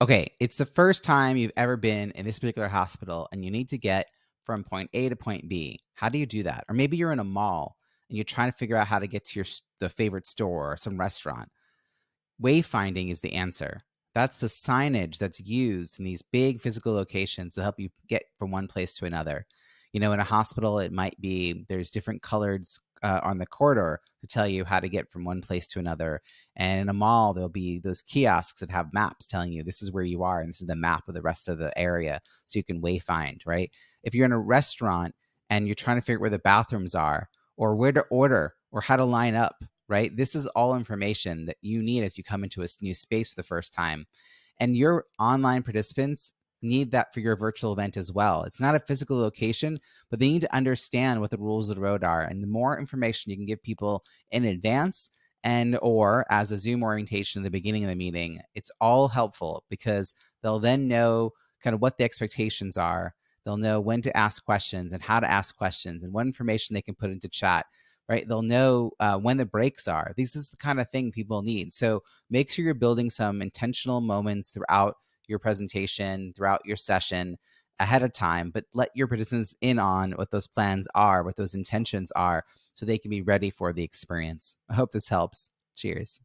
Okay, it's the first time you've ever been in this particular hospital and you need to get from point A to point B. How do you do that? Or maybe you're in a mall and you're trying to figure out how to get to the favorite store or some restaurant. Wayfinding is the answer. That's the signage that's used in these big physical locations to help you get from one place to another. You know, in a hospital, it might be there's different colors on the corridor to tell you how to get from one place to another. And in a mall, there'll be those kiosks that have maps telling you this is where you are and this is the map of the rest of the area so you can wayfind, right? If you're in a restaurant and you're trying to figure out where the bathrooms are or where to order or how to line up, right? This is all information that you need as you come into a new space for the first time. And your online participants need that for your virtual event as well. It's not a physical location, but they need to understand what the rules of the road are. And the more information you can give people in advance and or as a Zoom orientation in the beginning of the meeting, it's all helpful because they'll then know kind of what the expectations are. They'll know when to ask questions and how to ask questions and what information they can put into chat, right? They'll know when the breaks are. This is the kind of thing people need. So make sure you're building some intentional moments throughout your presentation, throughout your session ahead of time, but let your participants in on what those plans are, what those intentions are, so they can be ready for the experience. I hope this helps. Cheers.